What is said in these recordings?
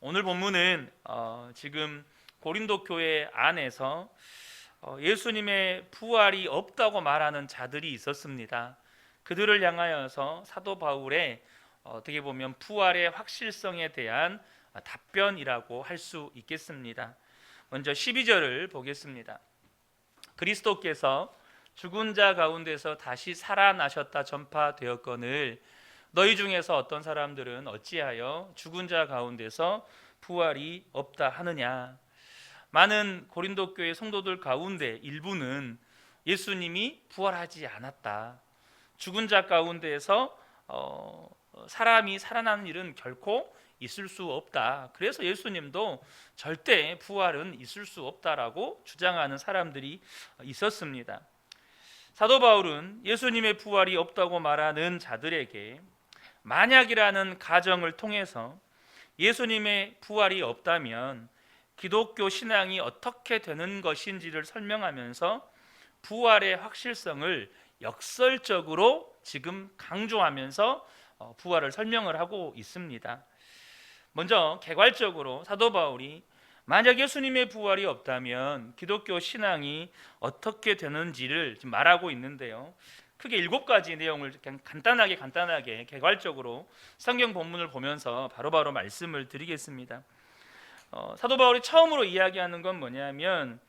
오늘 본문은 지금 고린도 교회 안에서 예수님의 부활이 없다고 말하는 자들이 있었습니다. 그들을 향하여서 사도 바울의 어떻게 보면 부활의 확실성에 대한 답변이라고 할 수 있겠습니다. 먼저 12절을 보겠습니다. 그리스도께서 죽은 자 가운데서 다시 살아나셨다 전파되었거늘 너희 중에서 어떤 사람들은 어찌하여 죽은 자 가운데서 부활이 없다 하느냐. 많은 고린도 교회 성도들 가운데 일부는 예수님이 부활하지 않았다, 죽은 자 가운데에서 사람이 살아나는 일은 결코 있을 수 없다, 그래서 예수님도 절대 부활은 있을 수 없다라고 주장하는 사람들이 있었습니다. 사도 바울은 예수님의 부활이 없다고 말하는 자들에게 만약이라는 가정을 통해서 예수님의 부활이 없다면 기독교 신앙이 어떻게 되는 것인지를 설명하면서 부활의 확실성을 역설적으로 지금 강조하면서 부활을 설명을 하고 있습니다. 먼저 개괄적으로 사도 바울이 만약 예수님의 부활이 없다면 기독교 신앙이 어떻게 되는지를 지금 말하고 있는데요. 크게 7가지 내용을 그냥 간단하게 개괄적으로 성경 본문을 보면서 바로바로 말씀을 드리겠습니다. 사도 바울이 처음으로 이야기하는 건 뭐냐면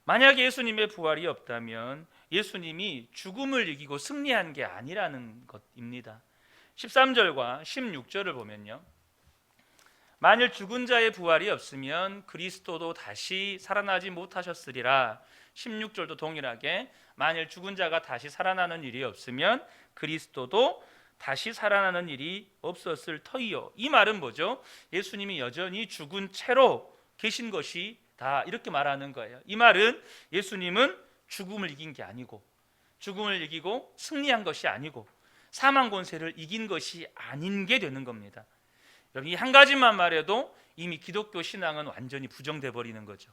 만약에 예수님의 부활이 없다면 예수님이 죽음을 이기고 승리한 게 아니라는 것입니다. 13절과 16절을 보면요, 만일 죽은 자의 부활이 없으면 그리스도도 다시 살아나지 못하셨으리라. 16절도 동일하게 만일 죽은 자가 다시 살아나는 일이 없으면 그리스도도 다시 살아나는 일이 없었을 터이요. 이 말은 뭐죠? 예수님이 여전히 죽은 채로 계신 것이다, 이렇게 말하는 거예요. 이 말은 예수님은 죽음을 이긴 게 아니고, 죽음을 이기고 승리한 것이 아니고, 사망 권세를 이긴 것이 아닌 게 되는 겁니다. 여러분, 이 한 가지만 말해도 이미 기독교 신앙은 완전히 부정돼 버리는 거죠.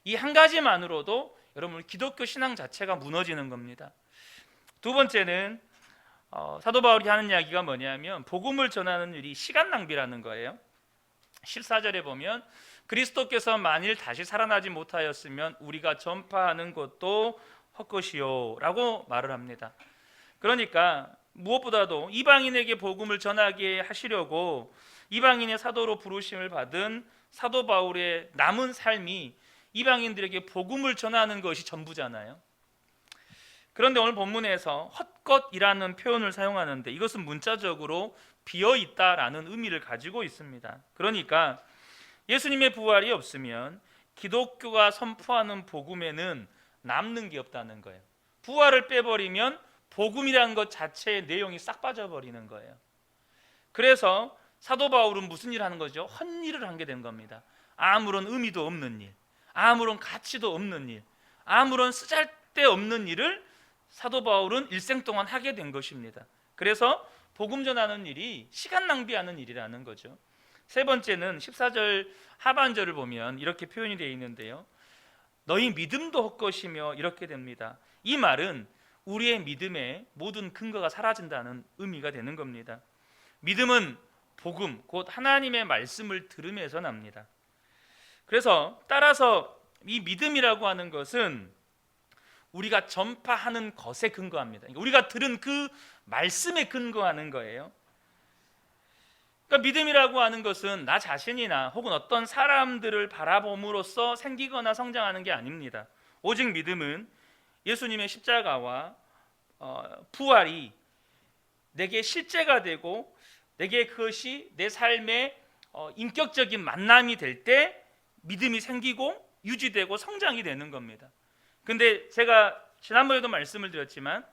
이 한 가지만으로도 여러분 기독교 신앙 자체가 무너지는 겁니다. 두 번째는 사도 바울이 하는 이야기가 뭐냐면 복음을 전하는 일이 시간 낭비라는 거예요. 14절에 보면 그리스도께서 만일 다시 살아나지 못하였으면 우리가 전파하는 것도 헛것이요 라고 말을 합니다. 그러니까 무엇보다도 이방인에게 복음을 전하게 하시려고 이방인의 사도로 부르심을 받은 사도 바울의 남은 삶이 이방인들에게 복음을 전하는 것이 전부잖아요. 그런데 오늘 본문에서 헛것이라는 표현을 사용하는데 이것은 문자적으로 비어있다라는 의미를 가지고 있습니다. 그러니까 예수님의 부활이 없으면 기독교가 선포하는 복음에는 남는 게 없다는 거예요. 부활을 빼버리면 복음이라는 것 자체의 내용이 싹 빠져버리는 거예요. 그래서 사도 바울은 무슨 일을 하는 거죠? 헛일을 한 게 된 겁니다. 아무런 의미도 없는 일, 아무런 가치도 없는 일, 아무런 쓰잘데없는 일을 사도 바울은 일생 동안 하게 된 것입니다. 그래서 복음 전하는 일이 시간 낭비하는 일이라는 거죠. 세 번째는 14절 하반절을 보면 이렇게 표현이 되어 있는데요, 너희 믿음도 헛것이며 이렇게 됩니다. 이 말은 우리의 믿음의 모든 근거가 사라진다는 의미가 되는 겁니다. 믿음은 복음, 곧 하나님의 말씀을 들음에서 납니다. 그래서 따라서 이 믿음이라고 하는 것은 우리가 전파하는 것에 근거합니다. 그러니까 우리가 들은 그 말씀에 근거하는 거예요. 그러니까 믿음이라고 하는 것은 나 자신이나 혹은 어떤 사람들을 바라봄으로써 생기거나 성장하는 게 아닙니다. 오직 믿음은 예수님의 십자가와 부활이 내게 실제가 되고 내게 그것이 내 삶의 인격적인 만남이 될 때 믿음이 생기고 유지되고 성장이 되는 겁니다. 근데 제가 지난번에도 말씀을 드렸지만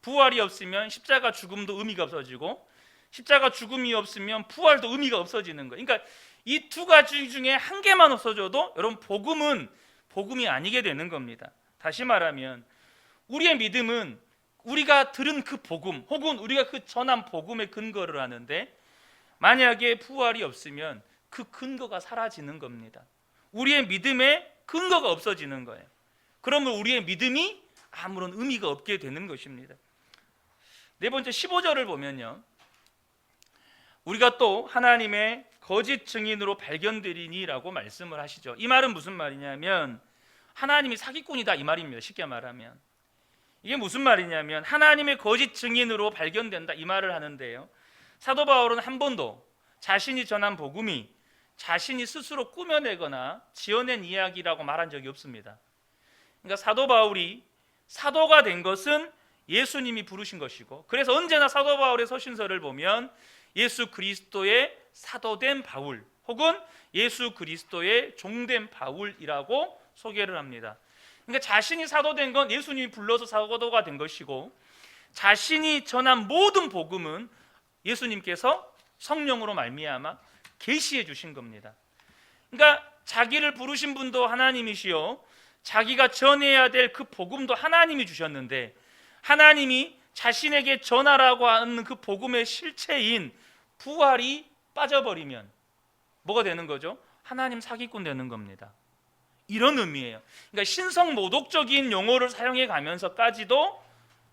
부활이 없으면 십자가 죽음도 의미가 없어지고 십자가 죽음이 없으면 부활도 의미가 없어지는 거예요. 그러니까 이 두 가지 중에 한 개만 없어져도 여러분 복음은 복음이 아니게 되는 겁니다. 다시 말하면 우리의 믿음은 우리가 들은 그 복음 혹은 우리가 그 전한 복음에 근거를 하는데 만약에 부활이 없으면 그 근거가 사라지는 겁니다. 우리의 믿음에 근거가 없어지는 거예요. 그러면 우리의 믿음이 아무런 의미가 없게 되는 것입니다. 네 번째 15절을 보면요, 우리가 또 하나님의 거짓 증인으로 발견되리니라고 말씀을 하시죠. 이 말은 무슨 말이냐면 하나님이 사기꾼이다 이 말입니다. 쉽게 말하면 이게 무슨 말이냐면 하나님의 거짓 증인으로 발견된다 이 말을 하는데요. 사도 바울은 한 번도 자신이 전한 복음이 자신이 스스로 꾸며내거나 지어낸 이야기라고 말한 적이 없습니다. 그러니까 사도 바울이 사도가 된 것은 예수님이 부르신 것이고, 그래서 언제나 사도 바울의 서신서를 보면 예수 그리스도의 사도된 바울 혹은 예수 그리스도의 종된 바울이라고 소개를 합니다. 그러니까 자신이 사도된 건 예수님이 불러서 사도가 된 것이고, 자신이 전한 모든 복음은 예수님께서 성령으로 말미암아 계시해 주신 겁니다. 그러니까 자기를 부르신 분도 하나님이시요 자기가 전해야 될 그 복음도 하나님이 주셨는데, 하나님이 자신에게 전하라고 하는 그 복음의 실체인 부활이 빠져버리면 뭐가 되는 거죠? 하나님 사기꾼 되는 겁니다. 이런 의미예요. 그러니까 신성 모독적인 용어를 사용해 가면서까지도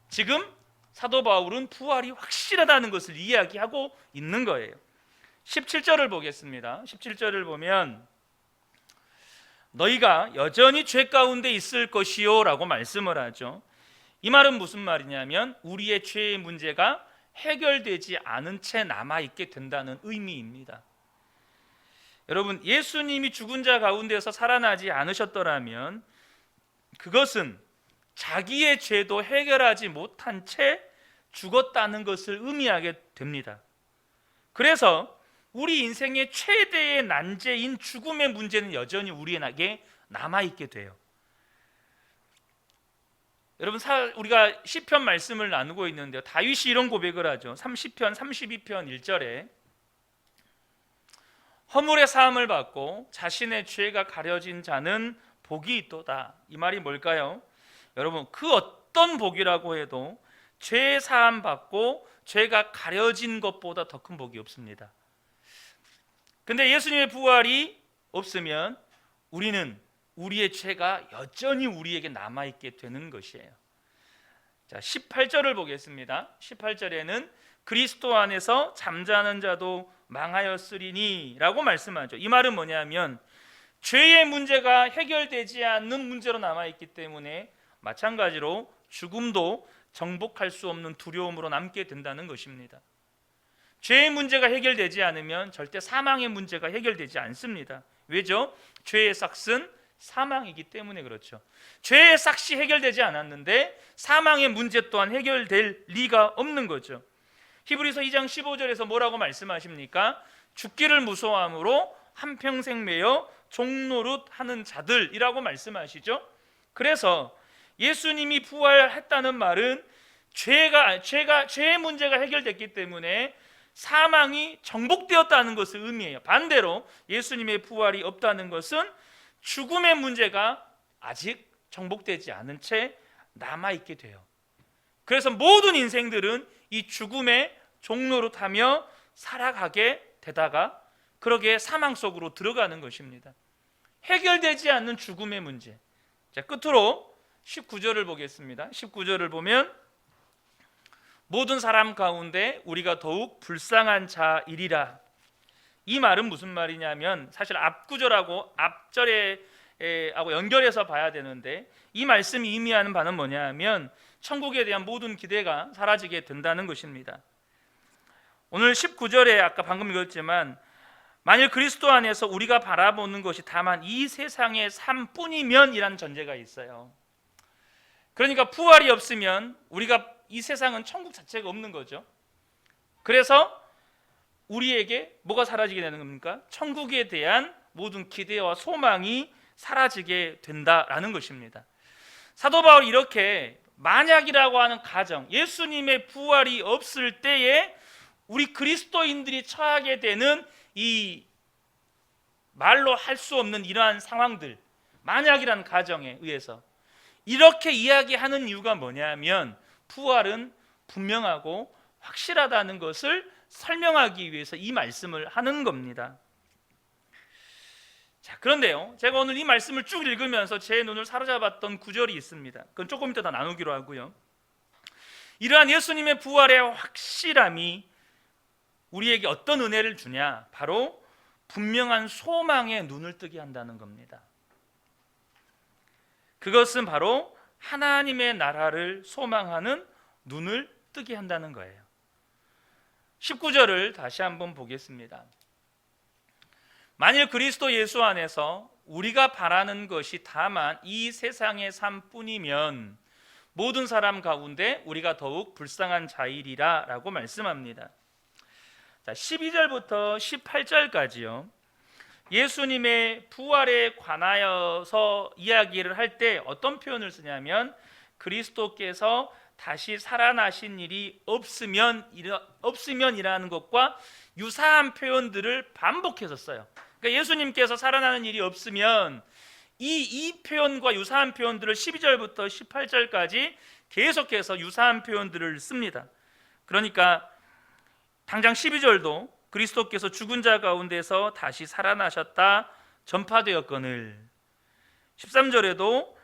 지금 사도 바울은 부활이 확실하다는 것을 이야기하고 있는 거예요. 17절을 보겠습니다. 17절을 보면 너희가 여전히 죄 가운데 있을 것이요 라고 말씀을 하죠. 이 말은 무슨 말이냐면 우리의 죄의 문제가 해결되지 않은 채 남아있게 된다는 의미입니다. 여러분, 예수님이 죽은 자 가운데서 살아나지 않으셨더라면 그것은 자기의 죄도 해결하지 못한 채 죽었다는 것을 의미하게 됩니다. 그래서 우리 인생의 최대의 난제인 죽음의 문제는 여전히 우리에게 남아있게 돼요. 여러분, 우리가 시편 말씀을 나누고 있는데요, 다윗이 이런 고백을 하죠. 30편 32편 1절에 허물의 사함을 받고 자신의 죄가 가려진 자는 복이 있도다. 이 말이 뭘까요? 여러분, 그 어떤 복이라고 해도 죄 사함 받고 죄가 가려진 것보다 더 큰 복이 없습니다. 근데 예수님의 부활이 없으면 우리는 우리의 죄가 여전히 우리에게 남아있게 되는 것이에요. 자, 18절을 보겠습니다. 18절에는 그리스도 안에서 잠자는 자도 망하였으리니 라고 말씀하죠. 이 말은 뭐냐면 죄의 문제가 해결되지 않는 문제로 남아있기 때문에 마찬가지로 죽음도 정복할 수 없는 두려움으로 남게 된다는 것입니다. 죄의 문제가 해결되지 않으면 절대 사망의 문제가 해결되지 않습니다. 왜죠? 죄의 삭은 사망이기 때문에 그렇죠. 죄의 삭이 해결되지 않았는데 사망의 문제 또한 해결될 리가 없는 거죠. 히브리서 2장 15절에서 뭐라고 말씀하십니까? 죽기를 무서워함으로 한평생 매여 종노릇하는 자들이라고 말씀하시죠. 그래서 예수님이 부활했다는 말은 죄의 문제가 해결됐기 때문에 사망이 정복되었다는 것을 의미해요. 반대로 예수님의 부활이 없다는 것은 죽음의 문제가 아직 정복되지 않은 채 남아있게 돼요. 그래서 모든 인생들은 이 죽음의 종노릇하며 살아가게 되다가 그러게 사망 속으로 들어가는 것입니다. 해결되지 않는 죽음의 문제. 자, 끝으로 19절을 보겠습니다. 19절을 보면 모든 사람 가운데 우리가 더욱 불쌍한 자이리라. 이 말은 무슨 말이냐면 사실 앞구절하고 앞절에 하고 연결해서 봐야 되는데, 이 말씀이 의미하는 바는 뭐냐면 천국에 대한 모든 기대가 사라지게 된다는 것입니다. 오늘 19절에 아까 방금 읽었지만 만일 그리스도 안에서 우리가 바라보는 것이 다만 이 세상의 삶뿐이면 이란 전제가 있어요. 그러니까 부활이 없으면 우리가 이 세상은 천국 자체가 없는 거죠. 그래서 우리에게 뭐가 사라지게 되는 겁니까? 천국에 대한 모든 기대와 소망이 사라지게 된다라는 것입니다. 사도 바울이 이렇게 만약이라고 하는 가정, 예수님의 부활이 없을 때에 우리 그리스도인들이 처하게 되는 이 말로 할 수 없는 이러한 상황들, 만약이라는 가정에 의해서 이렇게 이야기하는 이유가 뭐냐면 부활은 분명하고 확실하다는 것을 설명하기 위해서 이 말씀을 하는 겁니다. 자, 그런데요, 제가 오늘 이 말씀을 쭉 읽으면서 제 눈을 사로잡았던 구절이 있습니다. 그건 조금 이따 더 나누기로 하고요. 이러한 예수님의 부활의 확실함이 우리에게 어떤 은혜를 주냐? 바로 분명한 소망에 눈을 뜨게 한다는 겁니다. 그것은 바로 하나님의 나라를 소망하는 눈을 뜨게 한다는 거예요. 19절을 다시 한번 보겠습니다. 만일 그리스도 예수 안에서 우리가 바라는 것이 다만 이 세상의 삶뿐이면 모든 사람 가운데 우리가 더욱 불쌍한 자이리라 라고 말씀합니다. 자, 12절부터 18절까지요. 예수님의 부활에 관하여서 이야기를 할 때 어떤 표현을 쓰냐면 그리스도께서 다시 살아나신 일이 없으면이라는 것과 유사한 표현들을 반복해서 써요. 그러니까 예수님께서 살아나는 일이 없으면 이 표현과 유사한 표현들을 12절부터 18절까지 계속해서 유사한 표현들을 씁니다. 그러니까 당장 12절도 그리스도께서 죽은 자 가운데서 다시 살아나셨다 전파되었거늘, 13절에도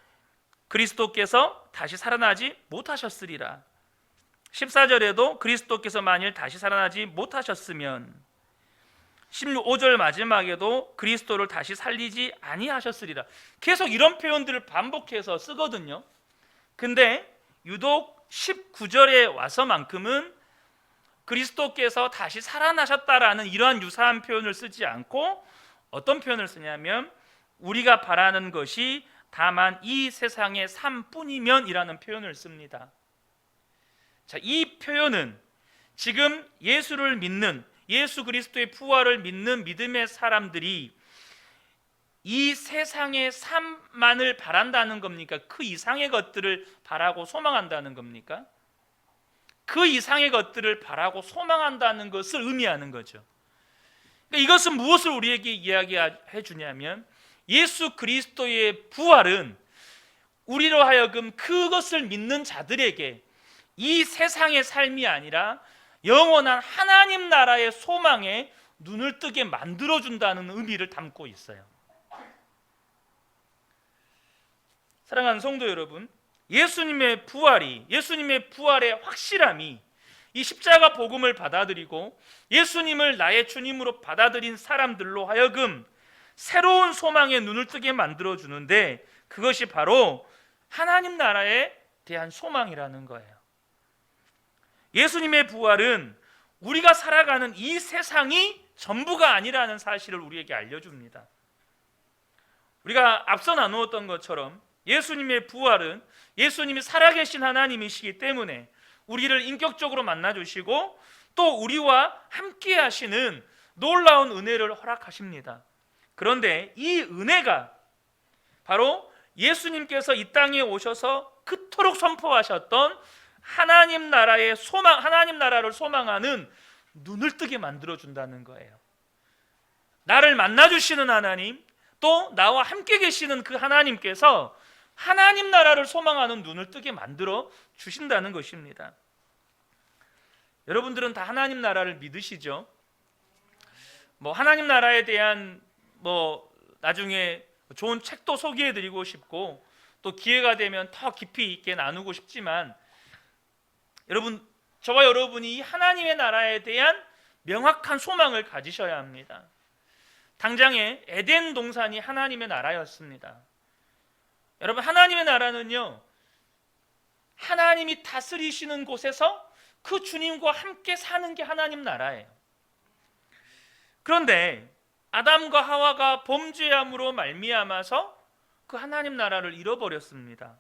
그리스도께서 다시 살아나지 못하셨으리라, 14절에도 그리스도께서 만일 다시 살아나지 못하셨으면, 15절 마지막에도 그리스도를 다시 살리지 아니하셨으리라. 계속 이런 표현들을 반복해서 쓰거든요. 근데 유독 19절에 와서만큼은 그리스도께서 다시 살아나셨다라는 이러한 유사한 표현을 쓰지 않고 어떤 표현을 쓰냐면 우리가 바라는 것이 다만 이 세상의 삶뿐이면 이라는 표현을 씁니다. 자, 이 표현은 지금 예수를 믿는, 예수 그리스도의 부활을 믿는 믿음의 사람들이 이 세상의 삶만을 바란다는 겁니까? 그 이상의 것들을 바라고 소망한다는 겁니까? 그 이상의 것들을 바라고 소망한다는 것을 의미하는 거죠. 그러니까 이것은 무엇을 우리에게 이야기해 주냐면 예수 그리스도의 부활은 우리로 하여금 그것을 믿는 자들에게 이 세상의 삶이 아니라 영원한 하나님 나라의 소망에 눈을 뜨게 만들어준다는 의미를 담고 있어요. 사랑하는 성도 여러분, 예수님의 부활의 확실함이 이 십자가 복음을 받아들이고 예수님을 나의 주님으로 받아들인 사람들로 하여금 새로운 소망에 눈을 뜨게 만들어주는데 그것이 바로 하나님 나라에 대한 소망이라는 거예요. 예수님의 부활은 우리가 살아가는 이 세상이 전부가 아니라는 사실을 우리에게 알려줍니다. 우리가 앞서 나누었던 것처럼 예수님의 부활은 예수님이 살아계신 하나님이시기 때문에 우리를 인격적으로 만나주시고 또 우리와 함께 하시는 놀라운 은혜를 허락하십니다. 그런데 이 은혜가 바로 예수님께서 이 땅에 오셔서 그토록 선포하셨던 하나님 나라의 소망, 하나님 나라를 소망하는 눈을 뜨게 만들어준다는 거예요. 나를 만나주시는 하나님, 또 나와 함께 계시는 그 하나님께서 하나님 나라를 소망하는 눈을 뜨게 만들어 주신다는 것입니다. 여러분들은 다 하나님 나라를 믿으시죠? 하나님 나라에 대한 나중에 좋은 책도 소개해 드리고 싶고 또 기회가 되면 더 깊이 있게 나누고 싶지만 여러분, 저와 여러분이 이 하나님의 나라에 대한 명확한 소망을 가지셔야 합니다. 당장에 에덴 동산이 하나님의 나라였습니다. 여러분, 하나님의 나라는요, 하나님이 다스리시는 곳에서 그 주님과 함께 사는 게 하나님 나라예요. 그런데 아담과 하와가 범죄함으로 말미암아서 그 하나님 나라를 잃어버렸습니다.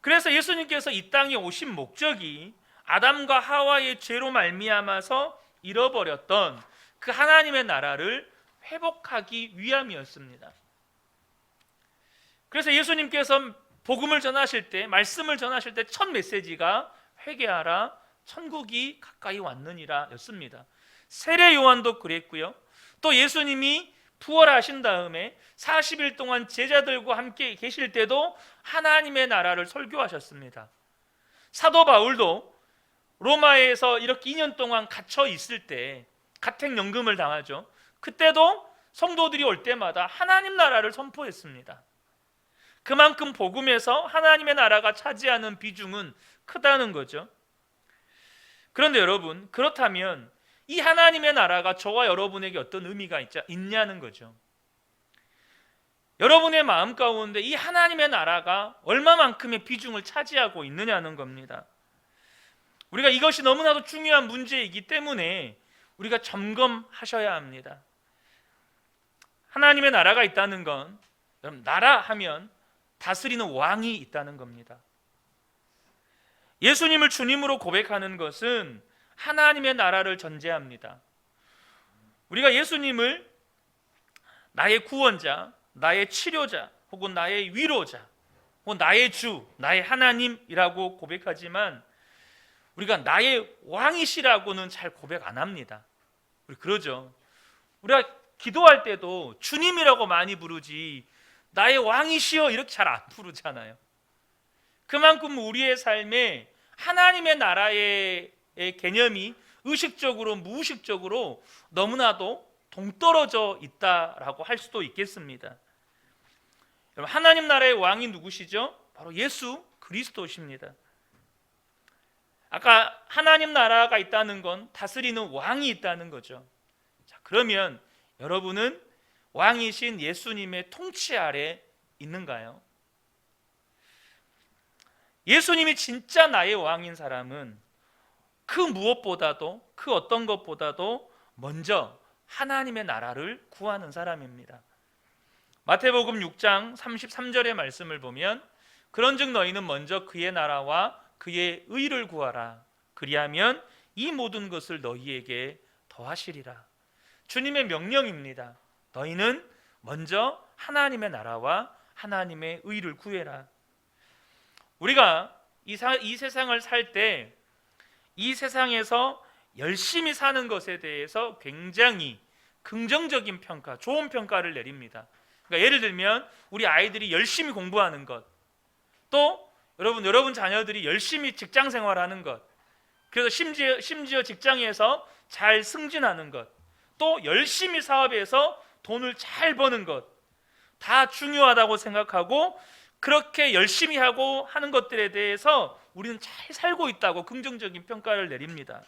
그래서 예수님께서 이 땅에 오신 목적이 아담과 하와의 죄로 말미암아서 잃어버렸던 그 하나님의 나라를 회복하기 위함이었습니다. 그래서 예수님께서 복음을 전하실 때, 말씀을 전하실 때 첫 메시지가 회개하라, 천국이 가까이 왔느니라 였습니다. 세례 요한도 그랬고요. 또 예수님이 부활하신 다음에 40일 동안 제자들과 함께 계실 때도 하나님의 나라를 설교하셨습니다. 사도 바울도 로마에서 이렇게 2년 동안 갇혀 있을 때 가택연금을 당하죠. 그때도 성도들이 올 때마다 하나님 나라를 선포했습니다. 그만큼 복음에서 하나님의 나라가 차지하는 비중은 크다는 거죠. 그런데 여러분, 그렇다면 이 하나님의 나라가 저와 여러분에게 어떤 의미가 있냐는 거죠. 여러분의 마음 가운데 이 하나님의 나라가 얼마만큼의 비중을 차지하고 있느냐는 겁니다. 우리가 이것이 너무나도 중요한 문제이기 때문에 우리가 점검하셔야 합니다. 하나님의 나라가 있다는 건, 여러분, 나라 하면 다스리는 왕이 있다는 겁니다. 예수님을 주님으로 고백하는 것은 하나님의 나라를 전제합니다. 우리가 예수님을 나의 구원자, 나의 치료자, 혹은 나의 위로자, 혹은 나의 주, 나의 하나님이라고 고백하지만 우리가 나의 왕이시라고는 잘 고백 안 합니다. 우리 그러죠. 우리가 기도할 때도 주님이라고 많이 부르지 나의 왕이시여 이렇게 잘 안 부르잖아요. 그만큼 우리의 삶에 하나님의 나라의 개념이 의식적으로 무의식적으로 너무나도 동떨어져 있다라고 할 수도 있겠습니다. 여러분, 하나님 나라의 왕이 누구시죠? 바로 예수 그리스도십니다. 아까 하나님 나라가 있다는 건 다스리는 왕이 있다는 거죠. 자, 그러면 여러분은 왕이신 예수님의 통치 아래 있는가요? 예수님이 진짜 나의 왕인 사람은 그 무엇보다도, 그 어떤 것보다도 먼저 하나님의 나라를 구하는 사람입니다. 마태복음 6장 33절의 말씀을 보면 그런즉 너희는 먼저 그의 나라와 그의 의를 구하라. 그리하면 이 모든 것을 너희에게 더하시리라. 주님의 명령입니다. 너희는 먼저 하나님의 나라와 하나님의 의를 구해라. 우리가 이 세상을 살 때 이 세상에서 열심히 사는 것에 대해서 굉장히 긍정적인 평가, 좋은 평가를 내립니다. 그러니까 예를 들면 우리 아이들이 열심히 공부하는 것, 또 여러분 자녀들이 열심히 직장 생활하는 것, 그래서 심지어 직장에서 잘 승진하는 것, 또 열심히 사업에서 돈을 잘 버는 것, 다 중요하다고 생각하고 그렇게 열심히 하고 하는 것들에 대해서 우리는 잘 살고 있다고 긍정적인 평가를 내립니다.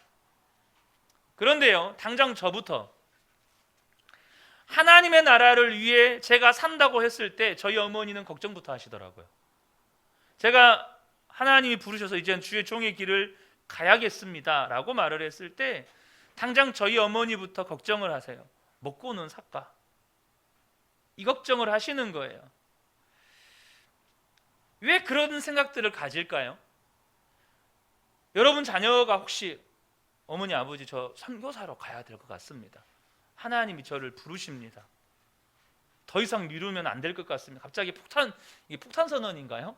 그런데요, 당장 저부터 하나님의 나라를 위해 제가 산다고 했을 때 저희 어머니는 걱정부터 하시더라고요. 제가 하나님이 부르셔서 이제는 주의 종의 길을 가야겠습니다 라고 말을 했을 때 당장 저희 어머니부터 걱정을 하세요. 먹고는 살까? 이 걱정을 하시는 거예요. 왜 그런 생각들을 가질까요? 여러분 자녀가 혹시 어머니 아버지 저 선교사로 가야 될 것 같습니다. 하나님이 저를 부르십니다. 더 이상 미루면 안 될 것 같습니다. 갑자기 폭탄 선언인가요?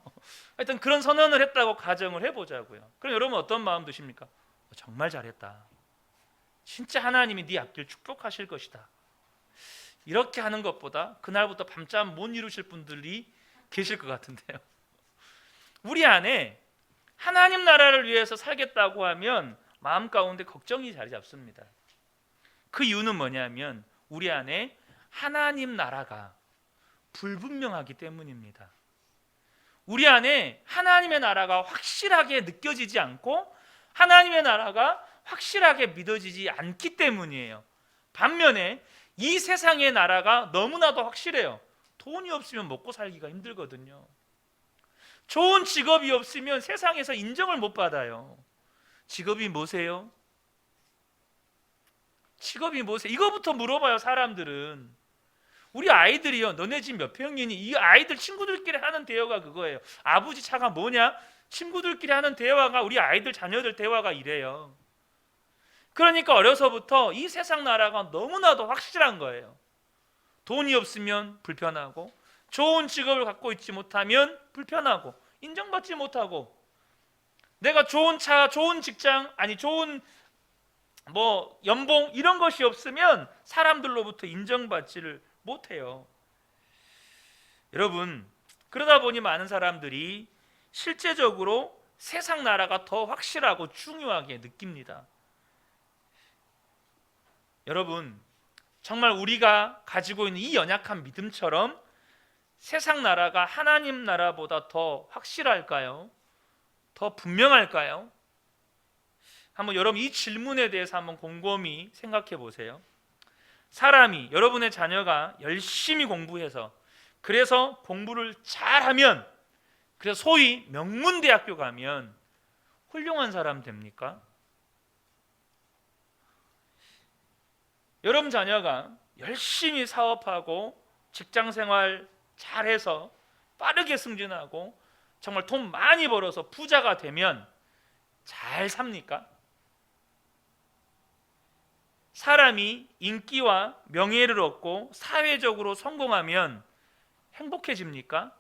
하여튼 그런 선언을 했다고 가정을 해보자고요. 그럼 여러분 어떤 마음 드십니까? 정말 잘했다. 진짜 하나님이 네 앞길 축복하실 것이다. 이렇게 하는 것보다 그날부터 밤잠 못 이루실 분들이 계실 것 같은데요. 우리 안에 하나님 나라를 위해서 살겠다고 하면 마음 가운데 걱정이 자리 잡습니다. 그 이유는 뭐냐면 우리 안에 하나님 나라가 불분명하기 때문입니다. 우리 안에 하나님의 나라가 확실하게 느껴지지 않고 하나님의 나라가 확실하게 믿어지지 않기 때문이에요. 반면에 이 세상의 나라가 너무나도 확실해요. 돈이 없으면 먹고 살기가 힘들거든요. 좋은 직업이 없으면 세상에서 인정을 못 받아요. 직업이 뭐세요? 직업이 뭐세요? 이거부터 물어봐요. 사람들은. 우리 아이들이요, 너네 집 몇 평이니? 이 아이들 친구들끼리 하는 대화가 그거예요. 아버지 차가 뭐냐? 친구들끼리 하는 대화가, 우리 아이들 자녀들 대화가 이래요. 그러니까 어려서부터 이 세상 나라가 너무나도 확실한 거예요. 돈이 없으면 불편하고, 좋은 직업을 갖고 있지 못하면 불편하고, 인정받지 못하고, 내가 좋은 차, 좋은 직장, 아니 좋은 연봉 이런 것이 없으면 사람들로부터 인정받지를 못해요. 여러분, 그러다 보니 많은 사람들이 실제적으로 세상 나라가 더 확실하고 중요하게 느낍니다. 여러분, 정말 우리가 가지고 있는 이 연약한 믿음처럼 세상 나라가 하나님 나라보다 더 확실할까요? 더 분명할까요? 한번 여러분 이 질문에 대해서 한번 곰곰이 생각해 보세요. 사람이, 여러분의 자녀가 열심히 공부해서, 그래서 공부를 잘하면, 그래서 소위 명문대학교 가면 훌륭한 사람 됩니까? 여러분 자녀가 열심히 사업하고 직장생활 잘해서 빠르게 승진하고 정말 돈 많이 벌어서 부자가 되면 잘 삽니까? 사람이 인기와 명예를 얻고 사회적으로 성공하면 행복해집니까?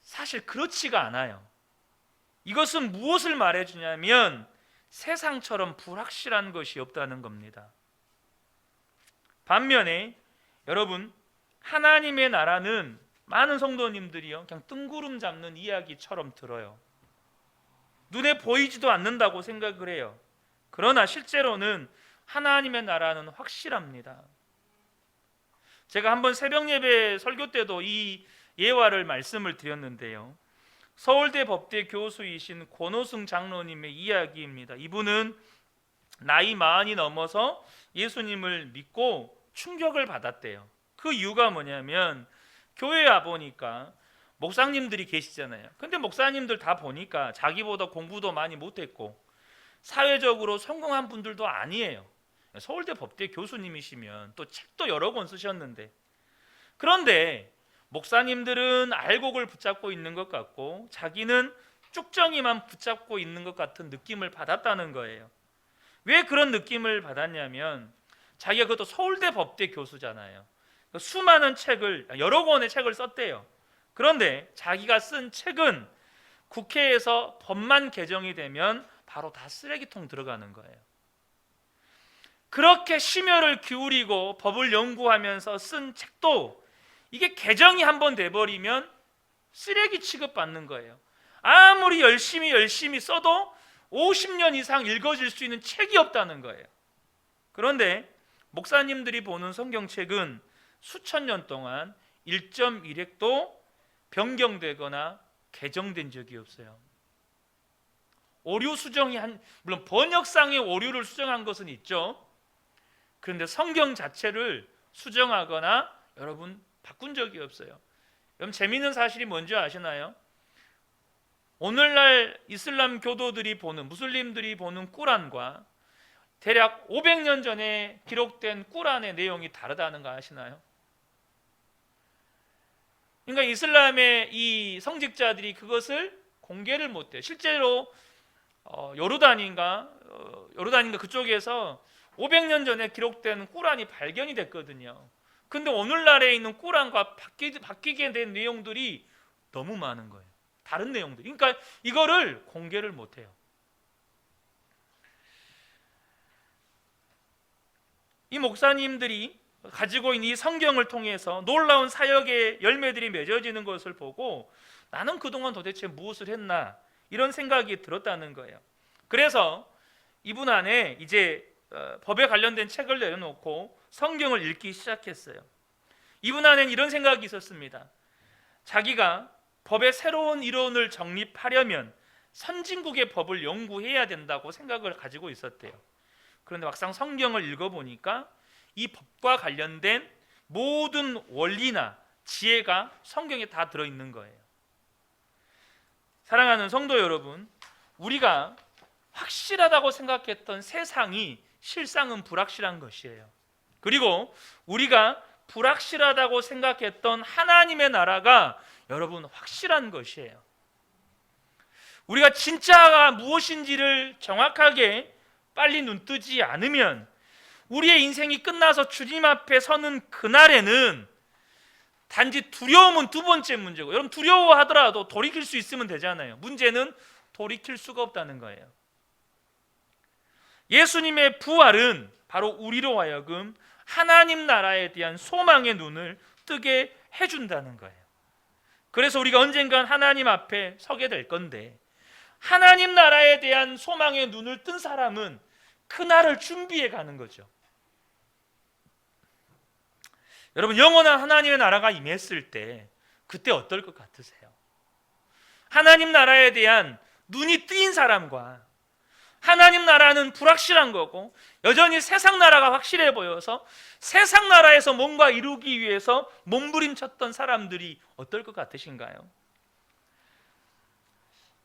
사실 그렇지가 않아요. 이것은 무엇을 말해주냐면 세상처럼 불확실한 것이 없다는 겁니다. 반면에 여러분, 하나님의 나라는 많은 성도님들이요 그냥 뜬구름 잡는 이야기처럼 들어요. 눈에 보이지도 않는다고 생각을 해요. 그러나 실제로는 하나님의 나라는 확실합니다. 제가 한번 새벽 예배 설교 때도 이 예화를 말씀을 드렸는데요, 서울대 법대 교수이신 권오승 장로님의 이야기입니다. 이분은 나이 40이 넘어서 예수님을 믿고 충격을 받았대요. 그 이유가 뭐냐면 교회에 와 보니까 목사님들이 계시잖아요. 근데 목사님들 다 보니까 자기보다 공부도 많이 못했고 사회적으로 성공한 분들도 아니에요. 서울대 법대 교수님이시면 또 책도 여러 권 쓰셨는데, 그런데 목사님들은 알곡을 붙잡고 있는 것 같고 자기는 쭉정이만 붙잡고 있는 것 같은 느낌을 받았다는 거예요. 왜 그런 느낌을 받았냐면 자기가 그것도 서울대 법대 교수잖아요. 수많은 책을, 여러 권의 책을 썼대요. 그런데 자기가 쓴 책은 국회에서 법만 개정이 되면 바로 다 쓰레기통 들어가는 거예요. 그렇게 심혈을 기울이고 법을 연구하면서 쓴 책도 이게 개정이 한번 돼버리면 쓰레기 취급받는 거예요. 아무리 열심히 써도 50년 이상 읽어질 수 있는 책이 없다는 거예요. 그런데 목사님들이 보는 성경책은 수천 년 동안 1.1획도 변경되거나 개정된 적이 없어요. 오류 수정이 물론 번역상의 오류를 수정한 것은 있죠. 그런데 성경 자체를 수정하거나 여러분 바꾼 적이 없어요. 여러분 재미있는 사실이 뭔지 아시나요? 오늘날 이슬람 교도들이 보는, 무슬림들이 보는 꾸란과 대략 500년 전에 기록된 꾸란의 내용이 다르다는 거 아시나요? 그러니까 이슬람의 이 성직자들이 그것을 공개를 못해요. 실제로 요르단인가 그쪽에서 500년 전에 기록된 꾸란이 발견이 됐거든요. 근데 오늘날에 있는 꾸란과 바뀌게 된 내용들이 너무 많은 거예요. 다른 내용들. 그러니까 이거를 공개를 못해요. 이 목사님들이 가지고 있는 이 성경을 통해서 놀라운 사역의 열매들이 맺어지는 것을 보고 나는 그동안 도대체 무엇을 했나 이런 생각이 들었다는 거예요. 그래서 이분 안에 이제 법에 관련된 책을 내려놓고 성경을 읽기 시작했어요. 이분 안에는 이런 생각이 있었습니다. 자기가 법의 새로운 이론을 정립하려면 선진국의 법을 연구해야 된다고 생각을 가지고 있었대요. 그런데 막상 성경을 읽어보니까 이 법과 관련된 모든 원리나 지혜가 성경에 다 들어있는 거예요. 사랑하는 성도 여러분, 우리가 확실하다고 생각했던 세상이 실상은 불확실한 것이에요. 그리고 우리가 불확실하다고 생각했던 하나님의 나라가 여러분 확실한 것이에요. 우리가 진짜가 무엇인지를 정확하게 빨리 눈뜨지 않으면 우리의 인생이 끝나서 주님 앞에 서는 그날에는 단지 두려움은 두 번째 문제고, 여러분 두려워하더라도 돌이킬 수 있으면 되잖아요. 문제는 돌이킬 수가 없다는 거예요. 예수님의 부활은 바로 우리로 하여금 하나님 나라에 대한 소망의 눈을 뜨게 해준다는 거예요. 그래서 우리가 언젠간 하나님 앞에 서게 될 건데, 하나님 나라에 대한 소망의 눈을 뜬 사람은 그날을 준비해 가는 거죠. 여러분, 영원한 하나님의 나라가 임했을 때 그때 어떨 것 같으세요? 하나님 나라에 대한 눈이 뜨인 사람과 하나님 나라는 불확실한 거고 여전히 세상 나라가 확실해 보여서 세상 나라에서 뭔가 이루기 위해서 몸부림쳤던 사람들이 어떨 것 같으신가요?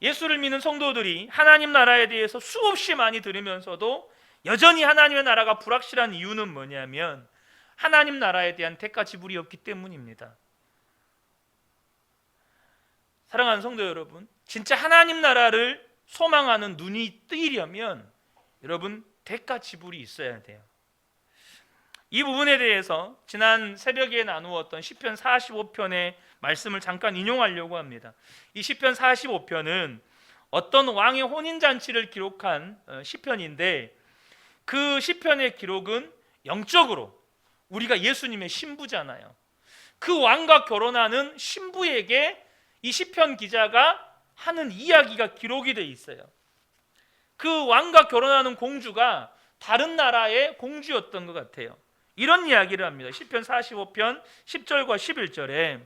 예수를 믿는 성도들이 하나님 나라에 대해서 수없이 많이 들으면서도 여전히 하나님의 나라가 불확실한 이유는 뭐냐면 하나님 나라에 대한 대가 지불이 없기 때문입니다. 사랑하는 성도 여러분, 진짜 하나님 나라를 소망하는 눈이 뜨이려면 여러분 대가 지불이 있어야 돼요. 이 부분에 대해서 지난 새벽에 나누었던 시편 45편의 말씀을 잠깐 인용하려고 합니다. 이 시편 45편은 어떤 왕의 혼인잔치를 기록한 시편인데 그 시편의 기록은 영적으로 우리가 예수님의 신부잖아요. 그 왕과 결혼하는 신부에게 이 시편 기자가 하는 이야기가 기록이 돼 있어요. 그 왕과 결혼하는 공주가 다른 나라의 공주였던 것 같아요. 이런 이야기를 합니다. 시편 45편 10절과 11절에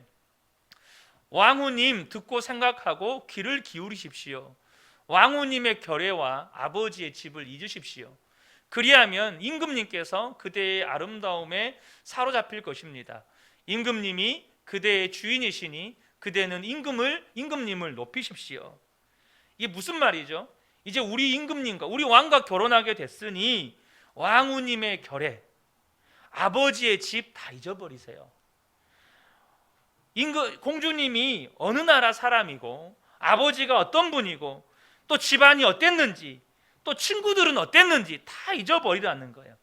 왕후님 듣고 생각하고 귀를 기울이십시오. 왕후님의 결례와 아버지의 집을 잊으십시오. 그리하면 임금님께서 그대의 아름다움에 사로잡힐 것입니다. 임금님이 그대의 주인이시니 그대는 임금님을 높이십시오. 이게 무슨 말이죠? 이제 우리 임금님과 우리 왕과 결혼하게 됐으니 왕후님의 결례, 아버지의 집 다 잊어버리세요. 공주님이 어느 나라 사람이고 아버지가 어떤 분이고 또 집안이 어땠는지 또 친구들은 어땠는지 다 잊어버리라는 거예요.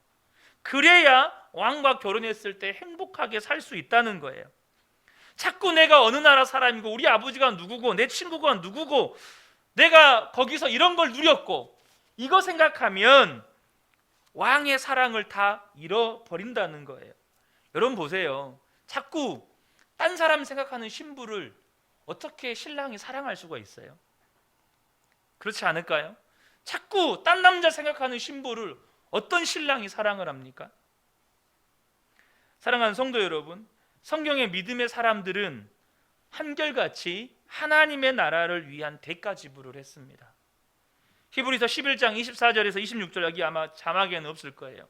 그래야 왕과 결혼했을 때 행복하게 살 수 있다는 거예요. 자꾸 내가 어느 나라 사람이고 우리 아버지가 누구고 내 친구가 누구고 내가 거기서 이런 걸 누렸고 이거 생각하면 왕의 사랑을 다 잃어버린다는 거예요. 여러분 보세요. 자꾸 딴 사람 생각하는 신부를 어떻게 신랑이 사랑할 수가 있어요? 그렇지 않을까요? 자꾸 딴 남자 생각하는 신부를 어떤 신랑이 사랑을 합니까? 사랑하는 성도 여러분, 성경의 믿음의 사람들은 한결같이 하나님의 나라를 위한 대가 지불을 했습니다. 히브리서 11장 24절에서 26절 여기 아마 자막에는 없을 거예요.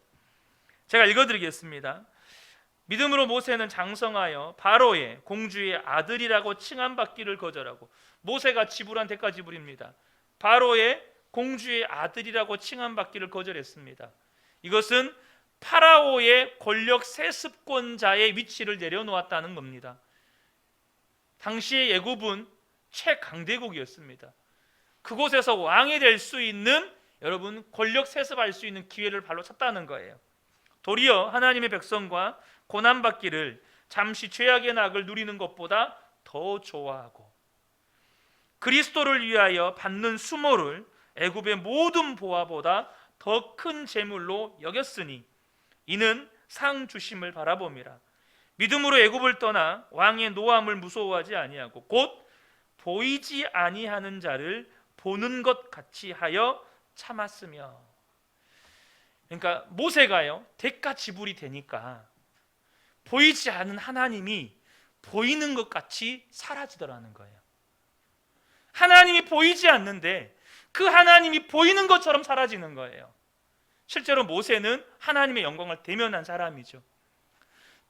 제가 읽어드리겠습니다. 믿음으로 모세는 장성하여 바로의 공주의 아들이라고 칭함받기를 거절하고 모세가 지불한 대가 지불입니다. 바로의 공주의 아들이라고 칭함받기를 거절했습니다. 이것은 파라오의 권력 세습권자의 위치를 내려놓았다는 겁니다. 당시의 애굽은 최강대국이었습니다. 그곳에서 왕이 될 수 있는 여러분 권력 세습할 수 있는 기회를 발로 찼다는 거예요. 도리어 하나님의 백성과 고난받기를 잠시 죄악의 낙을 누리는 것보다 더 좋아하고 그리스도를 위하여 받는 수모를 애굽의 모든 보화보다 더 큰 재물로 여겼으니 이는 상 주심을 바라봄이라. 믿음으로 애굽을 떠나 왕의 노함을 무서워하지 아니하고 곧 보이지 아니하는 자를 보는 것 같이 하여 참았으며. 그러니까 모세가요 대가 지불이 되니까 보이지 않은 하나님이 보이는 것 같이 사라지더라는 거예요. 하나님이 보이지 않는데 그 하나님이 보이는 것처럼 사라지는 거예요. 실제로 모세는 하나님의 영광을 대면한 사람이죠.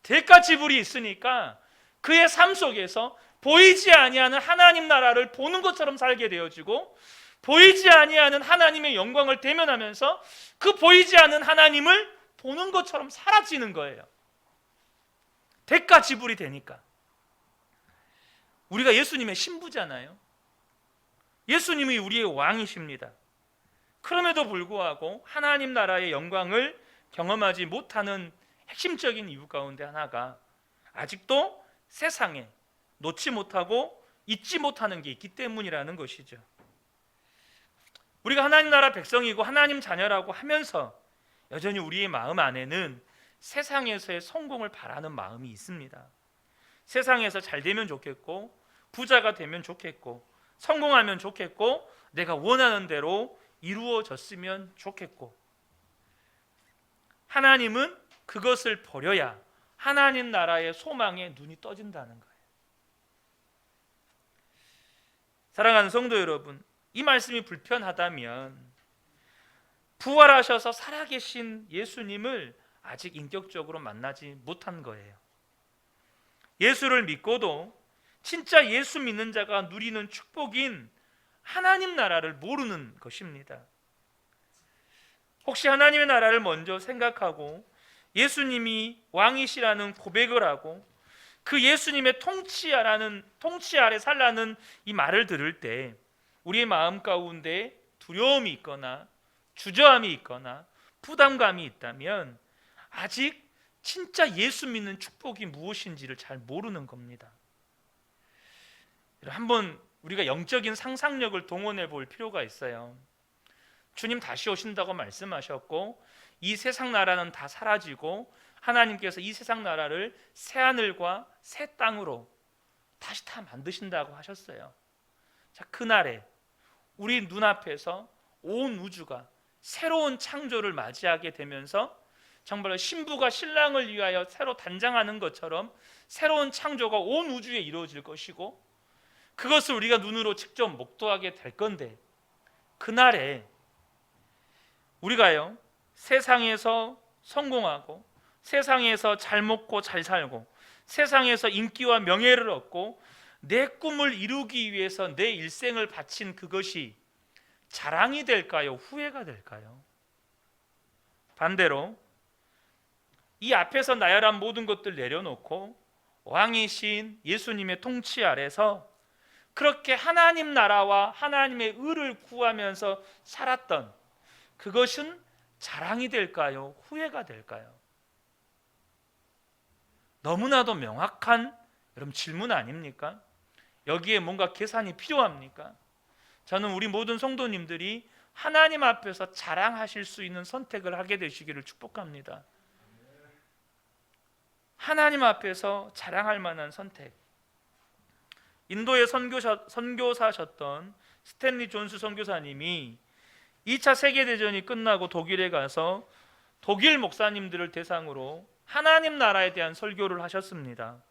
대가 지불이 있으니까 그의 삶 속에서 보이지 아니하는 하나님 나라를 보는 것처럼 살게 되어지고 보이지 아니하는 하나님의 영광을 대면하면서 그 보이지 않는 하나님을 보는 것처럼 사라지는 거예요. 대가 지불이 되니까. 우리가 예수님의 신부잖아요. 예수님이 우리의 왕이십니다. 그럼에도 불구하고 하나님 나라의 영광을 경험하지 못하는 핵심적인 이유 가운데 하나가 아직도 세상에 놓지 못하고 잊지 못하는 게 있기 때문이라는 것이죠. 우리가 하나님 나라 백성이고 하나님 자녀라고 하면서 여전히 우리의 마음 안에는 세상에서의 성공을 바라는 마음이 있습니다. 세상에서 잘 되면 좋겠고 부자가 되면 좋겠고 성공하면 좋겠고 내가 원하는 대로 이루어졌으면 좋겠고 하나님은 그것을 버려야 하나님 나라의 소망에 눈이 떠진다는 거예요. 사랑하는 성도 여러분, 이 말씀이 불편하다면 부활하셔서 살아계신 예수님을 아직 인격적으로 만나지 못한 거예요. 예수를 믿고도 진짜 예수 믿는 자가 누리는 축복인 하나님 나라를 모르는 것입니다. 혹시 하나님의 나라를 먼저 생각하고 예수님이 왕이시라는 고백을 하고 그 예수님의 통치 아래 살라는 이 말을 들을 때 우리의 마음 가운데 두려움이 있거나 주저함이 있거나 부담감이 있다면 아직 진짜 예수 믿는 축복이 무엇인지를 잘 모르는 겁니다. 한번 우리가 영적인 상상력을 동원해 볼 필요가 있어요. 주님 다시 오신다고 말씀하셨고 이 세상 나라는 다 사라지고 하나님께서 이 세상 나라를 새 하늘과 새 땅으로 다시 다 만드신다고 하셨어요. 자, 그날에 우리 눈앞에서 온 우주가 새로운 창조를 맞이하게 되면서 정말 신부가 신랑을 위하여 새로 단장하는 것처럼 새로운 창조가 온 우주에 이루어질 것이고 그것을 우리가 눈으로 직접 목도하게 될 건데 그날에 우리가요 세상에서 성공하고 세상에서 잘 먹고 잘 살고 세상에서 인기와 명예를 얻고 내 꿈을 이루기 위해서 내 일생을 바친 그것이 자랑이 될까요? 후회가 될까요? 반대로 이 앞에서 나열한 모든 것들 내려놓고 왕이신 예수님의 통치 아래서 그렇게 하나님 나라와 하나님의 의를 구하면서 살았던 그것은 자랑이 될까요? 후회가 될까요? 너무나도 명확한 여러분 질문 아닙니까? 여기에 뭔가 계산이 필요합니까? 저는 우리 모든 성도님들이 하나님 앞에서 자랑하실 수 있는 선택을 하게 되시기를 축복합니다. 하나님 앞에서 자랑할 만한 선택. 인도의 선교사셨던 스탠리 존스 선교사님이 2차 세계대전이 끝나고 독일에 가서 독일 목사님들을 대상으로 하나님 나라에 대한 설교를 하셨습니다.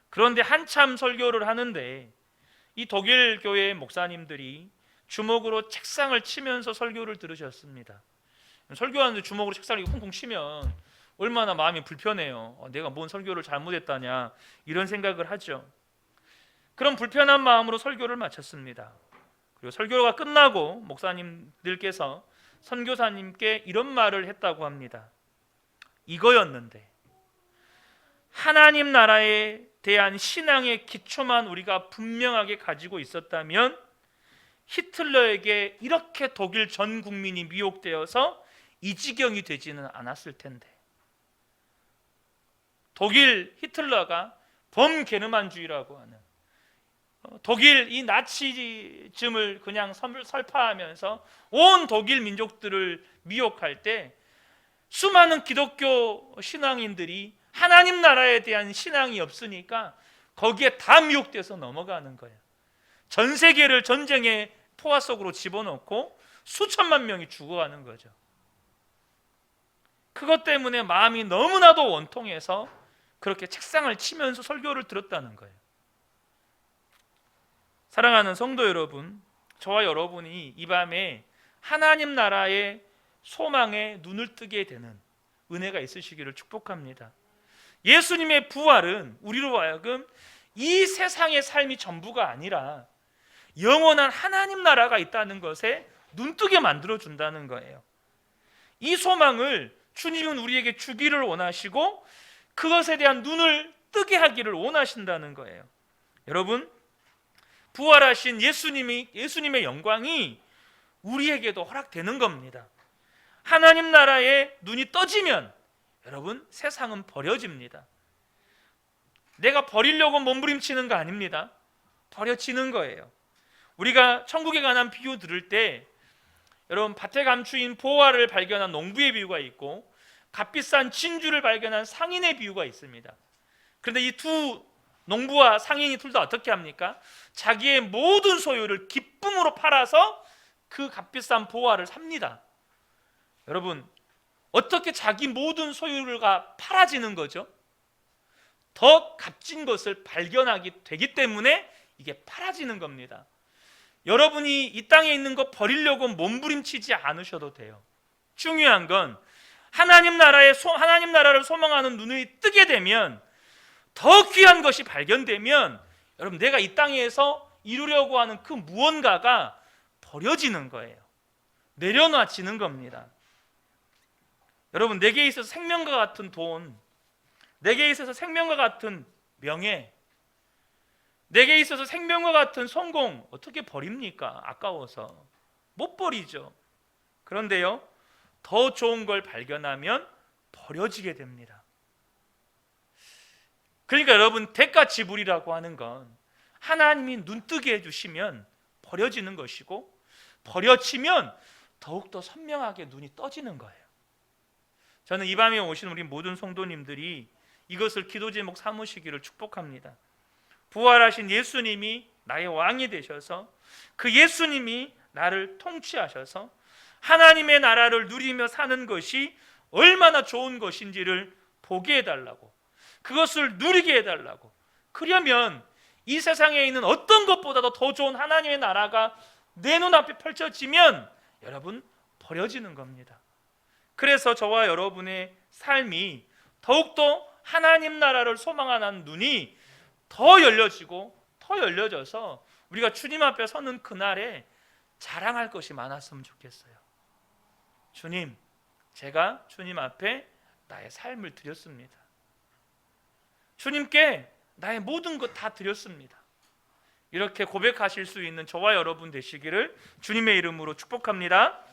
그런데 한참 설교를 하는데 이 독일 교회 목사님들이 주먹으로 책상을 치면서 설교를 들으셨습니다. 설교하는데 주먹으로 책상을 쿵쿵 치면 얼마나 마음이 불편해요. 내가 뭔 설교를 잘못했다냐 이런 생각을 하죠. 그런 불편한 마음으로 설교를 마쳤습니다. 그리고 설교가 끝나고 목사님들께서 선교사님께 이런 말을 했다고 합니다. 이거였는데 하나님 나라에 대한 신앙의 기초만 우리가 분명하게 가지고 있었다면 히틀러에게 이렇게 독일 전 국민이 미혹되어서 이 지경이 되지는 않았을 텐데 독일 히틀러가 범게르만주의라고 하는 독일 이 나치즘을 그냥 설파하면서 온 독일 민족들을 미혹할 때 수많은 기독교 신앙인들이 하나님 나라에 대한 신앙이 없으니까 거기에 다 미혹돼서 넘어가는 거예요. 전 세계를 전쟁의 포화 속으로 집어넣고 수천만 명이 죽어가는 거죠. 그것 때문에 마음이 너무나도 원통해서 그렇게 책상을 치면서 설교를 들었다는 거예요. 사랑하는 성도 여러분, 저와 여러분이 이 밤에 하나님 나라의 소망에 눈을 뜨게 되는 은혜가 있으시기를 축복합니다. 예수님의 부활은 우리로 하여금 이 세상의 삶이 전부가 아니라 영원한 하나님 나라가 있다는 것에 눈뜨게 만들어준다는 거예요. 이 소망을 주님은 우리에게 주기를 원하시고 그것에 대한 눈을 뜨게 하기를 원하신다는 거예요. 여러분, 부활하신 예수님의 영광이 우리에게도 허락되는 겁니다. 하나님 나라에 눈이 떠지면 여러분 세상은 버려집니다. 내가 버리려고 몸부림치는 거 아닙니다. 버려지는 거예요. 우리가 천국에 관한 비유 들을 때 여러분 밭에 감추인 보화를 발견한 농부의 비유가 있고 값비싼 진주를 발견한 상인의 비유가 있습니다. 그런데 이 두 농부와 상인이 둘 다 어떻게 합니까? 자기의 모든 소유를 기쁨으로 팔아서 그 값비싼 보화를 삽니다. 여러분 어떻게 자기 모든 소유가 팔아지는 거죠? 더 값진 것을 발견하게 되기 때문에 이게 팔아지는 겁니다. 여러분이 이 땅에 있는 거 버리려고 몸부림치지 않으셔도 돼요. 중요한 건 하나님 나라를 소망하는 눈이 뜨게 되면, 더 귀한 것이 발견되면, 여러분 내가 이 땅에서 이루려고 하는 그 무언가가 버려지는 거예요. 내려놔지는 겁니다. 여러분, 내게 있어서 생명과 같은 돈, 내게 있어서 생명과 같은 명예, 내게 있어서 생명과 같은 성공 어떻게 버립니까? 아까워서 못 버리죠. 그런데요, 더 좋은 걸 발견하면 버려지게 됩니다. 그러니까 여러분, 대가 지불이라고 하는 건 하나님이 눈뜨게 해주시면 버려지는 것이고, 버려지면 더욱더 선명하게 눈이 떠지는 거예요. 저는 이 밤에 오신 우리 모든 성도님들이 이것을 기도 제목 삼으시기를 축복합니다. 부활하신 예수님이 나의 왕이 되셔서, 그 예수님이 나를 통치하셔서 하나님의 나라를 누리며 사는 것이 얼마나 좋은 것인지를 보게 해달라고, 그것을 누리게 해달라고. 그러면 이 세상에 있는 어떤 것보다도 더 좋은 하나님의 나라가 내 눈앞에 펼쳐지면 여러분, 버려지는 겁니다. 그래서 저와 여러분의 삶이 더욱더 하나님 나라를 소망하는 눈이 더 열려지고 더 열려져서 우리가 주님 앞에 서는 그날에 자랑할 것이 많았으면 좋겠어요. 주님, 제가 주님 앞에 나의 삶을 드렸습니다. 주님께 나의 모든 것 다 드렸습니다. 이렇게 고백하실 수 있는 저와 여러분 되시기를 주님의 이름으로 축복합니다.